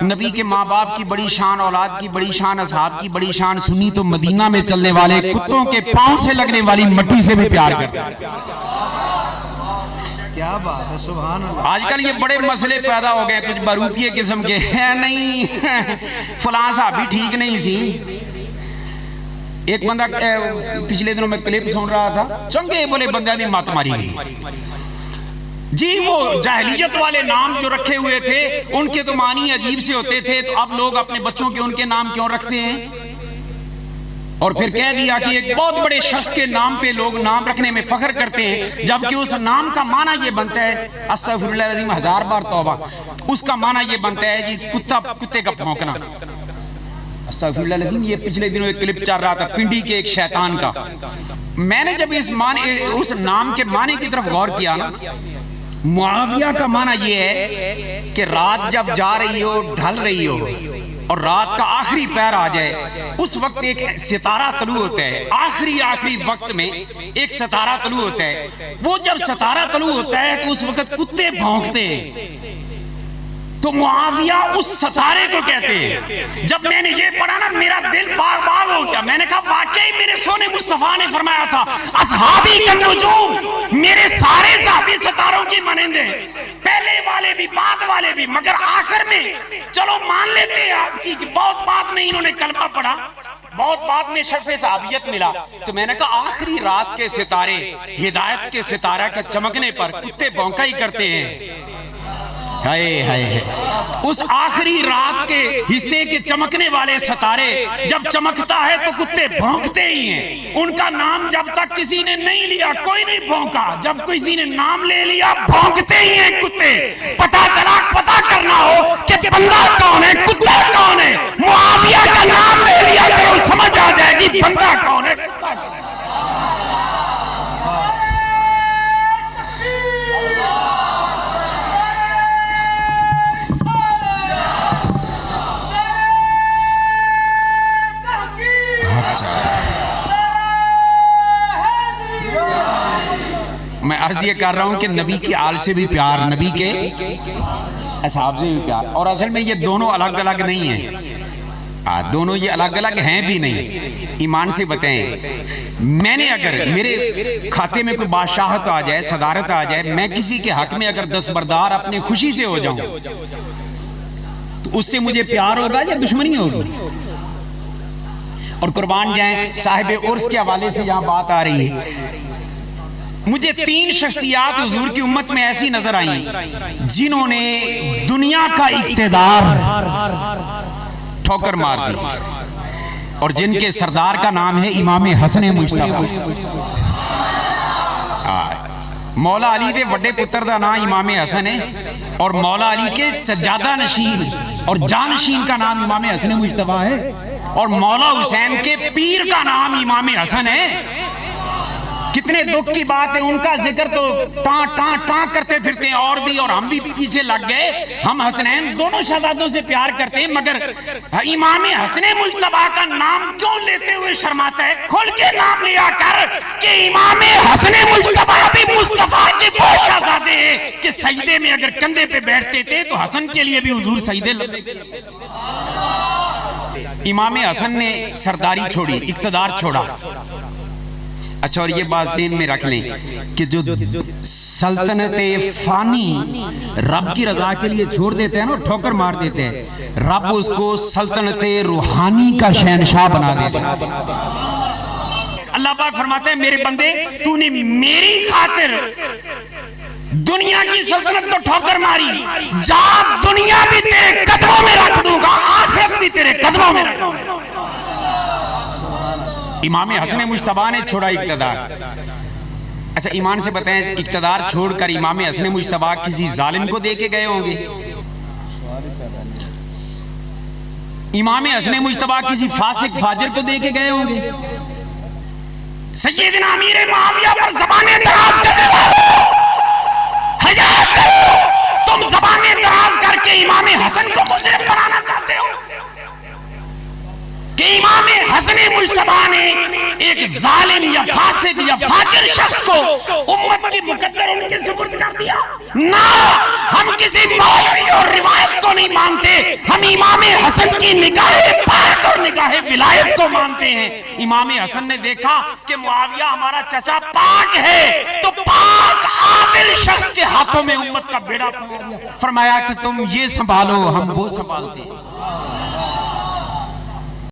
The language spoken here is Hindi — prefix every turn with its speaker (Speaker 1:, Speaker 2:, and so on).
Speaker 1: नबी के माँ बाप की बड़ी शान, औलाद की बड़ी शान, असहाब की बड़ी शान सुनी तो मदीना में चलने वाले कुत्तों के पांव से लगने वाली मट्टी से भी प्यार करते हैं।
Speaker 2: क्या बात है, सुभान अल्लाह।
Speaker 1: आजकल ये बड़े मसले पैदा हो गए कुछ बरूपिये किस्म के हैं, नहीं फलां साहब भी ठीक नहीं सी। एक बंदा पिछले दिनों में क्लिप सुन रहा था, चंगे बोले बंदे दी मत मारी गई जी। वो जाहिलियत वाले नाम जो रखे हुए थे उनके तो मानी अजीब से होते थे, तो अब लोग अपने बच्चों के उनके नाम क्यों रखते हैं? और फिर कह दिया कि एक बहुत बड़े शख्स के नाम पे लोग नाम रखने में फख्र करते हैं, जबकि उस नाम का माना ये बनता है, अस्तगफिरुल्लाह अज़ीम, 1000 बार तौबा, उसका माना ये बनता है जी कुत्ता, कुत्ते का भौंकना। अस्तगफिरुल्लाह अज़ीम। ये पिछले दिनों एक क्लिप चल रहा था पिंडी के एक शैतान का। मैंने जब इस माने, उस नाम के माने की तरफ गौर किया ना, मुआविया का माना यह है कि रात जब जा रही हो, ढल रही हो और रात का आखिरी पैर आ जाए, उस वक्त एक सितारा तलू होता है। आखिरी वक्त में एक सितारा तलू होता है। वो जब सितारा तलू होता है तो उस वक्त कुत्ते भौंकते हैं। तो मुआविया उस सितारे को कहते हैं। जब मैंने ये पढ़ा ना, मेरा दिल बाग बाग हो गया। मैंने कहा वाकई मेरे सोने मुस्तफा ने फरमाया था, असहाबी का नजूम, मेरे सारे साथी सितारों की मानंदे, पहले वाले भी बाद वाले भी, मगर आखिर में चलो मान लेते हैं आपकी कि बहुत बाद में इन्होंने कलमा पढ़ा, बहुत बाद में शर्फ़े सहाबियत मिला। तो मैंने कहा आखिरी रात के सितारे, हिदायत के सितारा के चमकने पर कुत्ते भौंका ही करते हैं। हाय हाय हाय। उस आखिरी रात के हिस्से के चमकने वाले सितारे जब चमकता है तो कुत्ते भौंकते ही हैं। उनका नाम जब तक किसी ने नहीं लिया कोई नहीं भौंका, जब किसी ने नाम ले लिया भौंकते ही हैं कुत्ते। पता चला, पता करना हो कि बंदा कौन है, कुत्ता कौन है, मुआविया का नाम ले लिया करो, समझ आ जाएगी बंदा कौन है। मैं अर्ज ये कर रहा हूं कि नबी की आल से भी प्यार, नबी के असहाब से भी प्यार। और असल में ये दोनों अलग अलग नहीं हैं, दोनों ये अलग अलग हैं भी नहीं। ईमान से बताएं, मैंने अगर मेरे खाते में कोई बादशाहत आ जाए, सदारत आ जाए, मैं किसी के हक में अगर दस्तबरदार अपने खुशी से हो जाऊं तो उससे मुझे प्यार होगा या दुश्मनी होगी? और कुर्बान जाएं, साहिब उर्स के हवाले से यहां बात आ रही है। मुझे 3 शख्सियात हुजूर की उम्मत में ऐसी नजर आई जिन्होंने दुनिया का इक्तेदार ठोकर मार दी, और जिनके सरदार का नाम है इमाम हसन मुश्तबा। मौला अली दे वड्डे पुत्र का नाम इमाम हसन है, और मौला अली के सज्जादा नशीन और जानशीन का नाम इमाम हसन मुश्तबा है, और मौला हुसैन के पीर का नाम इमाम हसन है। कितने दुख की बात है, उनका जिक्र तो टां टां टां करते फिरते हैं और भी, और हम भी पीछे लग गए। हम हसनैन दोनों शहजादों से प्यार करते हैं, मगर इमाम हसन मुश्तबा का नाम क्यों लेते हुए शर्माता है? खुल के नाम लिया कर कि इमाम हसन मुश्तबा भी मुस्तफा के वो शहजादे हैं कि सजदे में अगर कंधे पे बैठते थे तो हसन के लिए भी हुजूर सजदे लगते। इमाम हसन ने सरदारी छोड़ी, इक्तदार छोड़ा। अच्छा, और ये बात ज़हन में रख लें कि जो सल्तनत फानी रब की रजा के लिए छोड़ देते हैं ना, ठोकर मार देते हैं, रब उसको सल्तनत रूहानी का शहनशाह बना देता है। अल्लाह पाक फरमाते हैं, मेरे बंदे तूने मेरी खातिर दुनिया की सल्तनत को ठोकर मारी, जा दुनिया भी तेरे कदमों में रख दूंगा, आखिरत भी तेरे कदमों में रख दूंगा। इमाम हसन मुश्तबा ने छोड़ा इक्तदार। अच्छा, ईमान से बताएं, इक्तदार छोड़कर इमाम हसन मुश्तबा किसी जालिम को दे के गए होंगे? इमाम हसन मुश्तबा किसी फासिक फाजिर को दे के गए होंगे? सैयदना अमीर मुआविया पर ज़बाने दराज करने वालों, हया करो, तुम ज़बाने दराज करके इमाम हसन को मुजरिम बनाना चाहते हो कि इमाम हसन मुश्तबा ने एक जालिम या फासिक या फाजिर शख्स को उम्मत की मुकद्दर उनके सुपुर्द कर दिया। ना, हम किसी मौलवी और रिवायत को नहीं मानते, हम इमाम हसन की निगाहे पाक और निगाहे विलायत को मानते हैं। इमाम हसन ने देखा कि मुआविया हमारा चचा पाक है, तो पाक आदिल शख्स के हाथों में उम्मत का बेड़ा फरमाया कि तुम ये संभालो, हम वो संभालते हैं।